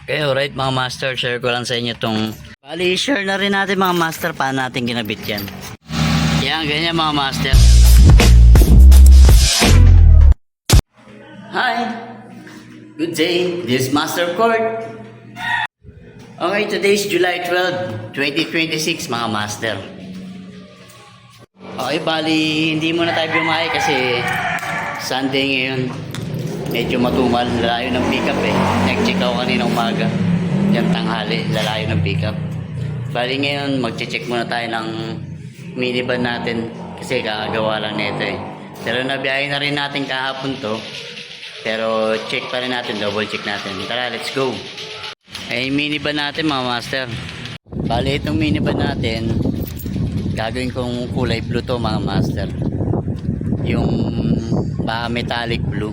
Okay, alright mga master, share ko lang sa inyo itong bali, share na rin natin mga master paano natin ginabit yan. Yan, ganyan mga master. Hi! Good day, this is Master Court. Okay, today is July 12, 2026 mga master. Okay, bali, hindi muna tayo bumahay kasi Sunday ngayon. Medyo matumal, lalayo ng pick up eh. Nag-check ako kanina umaga. Yan tanghali, lalayo ng pick up. Bali ngayon, mag-check muna tayo ng minivan natin kasi kakagawa lang nito eh. Pero nabiyahin na rin natin kahapon to. Pero check pa rin natin, double check natin. Tara, let's go. Eh, minivan natin mga master. Bali itong minivan natin, gagawin kong kulay blue to mga master. Yung metallic blue.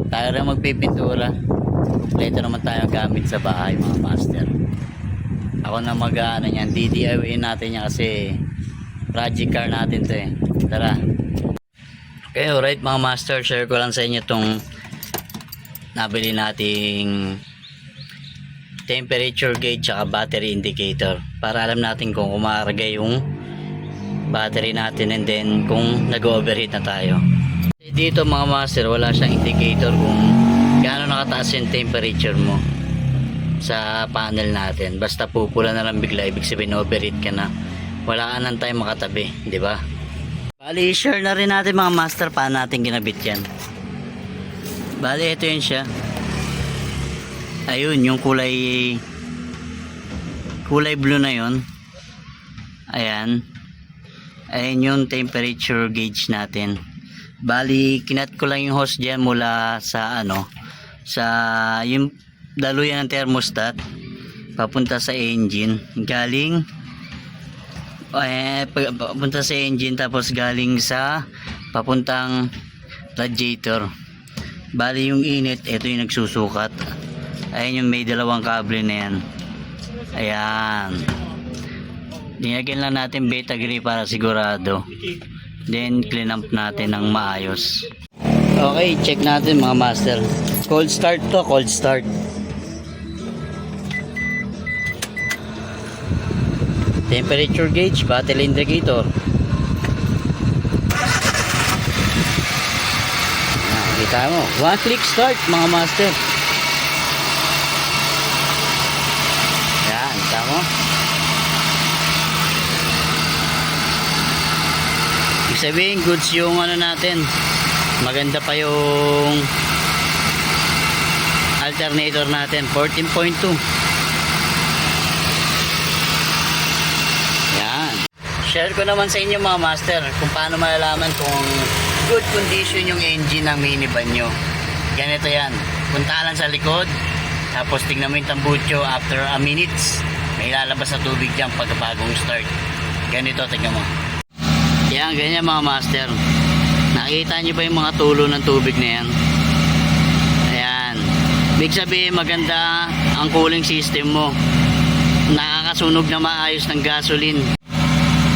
Tayo rin magpipintura. Kompleto naman tayo gamit sa bahay mga master. Ako na mag-ano yan, DIY natin yan kasi project car natin to eh. Tara. Okay, alright mga master, share ko lang sa inyo itong nabili nating temperature gauge at battery indicator para alam natin kung kumaragay yung battery natin and then kung nag-overheat na tayo. Dito mga master, wala siyang indicator kung gaano nakataas yung temperature mo sa panel natin. Basta pupula na lang bigla, ibig sabihin overheat ka na. Wala ka nang tayo makatabi, di ba? Bali, share na rin natin mga master paano natin ginabit yan. Bali, ito yun siya. Ayun, yung kulay blue na yun. Ayan. Ayan yung temperature gauge natin. Bali, kinat ko lang yung hose dyan mula sa sa yung daluyan ng thermostat papunta sa engine. Galing papunta sa engine tapos galing sa papuntang radiator. Bali yung init, ito yung nagsusukat. Ayan yung may dalawang kable na yan. Ayan. Dinagyan lang natin beta gray para sigurado. Then clean up natin ng maayos. Okay, check natin mga master. Cold start to, cold start. Temperature gauge, battery indicator. Kita mo, one click start mga master. Yan, kita mo. Ibig sabihin, goods yung natin. Maganda pa yung alternator natin, 14.2. Yan. Share ko naman sa inyo mga master kung paano malalaman kung good condition yung engine ng minivan nyo. Ganito yan. Punta lang sa likod, tapos tingnan mo yung tambucho after a minutes. May lalabas na tubig dyan pagkabagong start. Ganito, tingnan mo. Yan, ganyan mga master. Nakita nyo ba yung mga tulo ng tubig na yan? Ayan. Big sabihin, maganda ang cooling system mo. Nakakasunog na maayos ng gasoline.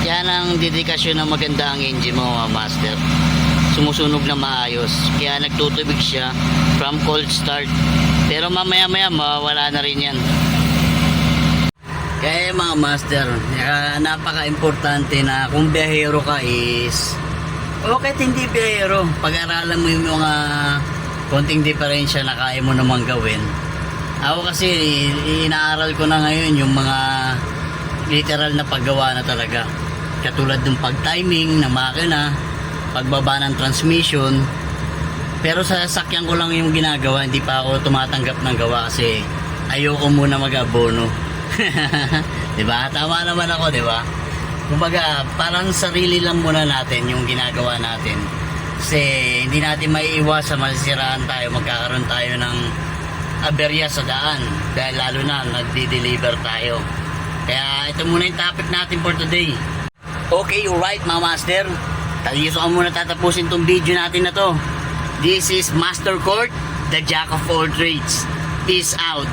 Yan ang dedikasyon ng maganda ang engine mo mga master. Sumusunog na maayos. Kaya nagtutubig siya from cold start. Pero mamaya maya mawawala na rin yan. Kaya mga master, napaka-importante na kung biyahero ka is okay, hindi biyahero. Pag-aralan mo yung mga konting diferensya na kaya mo namang gawin. Ako kasi inaaral ko na ngayon yung mga literal na paggawa na talaga. Katulad ng pag-timing na makina, pagbaba ng transmission. Pero sa sasakyan ko lang yung ginagawa, hindi pa ako tumatanggap ng gawa kasi ayoko muna mag-abono. Diba? Tama naman ako, diba? Kumbaga, parang sarili lang muna natin yung ginagawa natin. Kasi hindi natin maiiwasan, masisiraan tayo, magkakaroon tayo ng aberya sa daan. Dahil lalo na, nagdi-deliver tayo. Kaya ito muna yung topic natin for today. Okay, alright mga master. Dito ka muna tatapusin tong video natin na to. This is Master Court, the Jack of all trades. Peace out.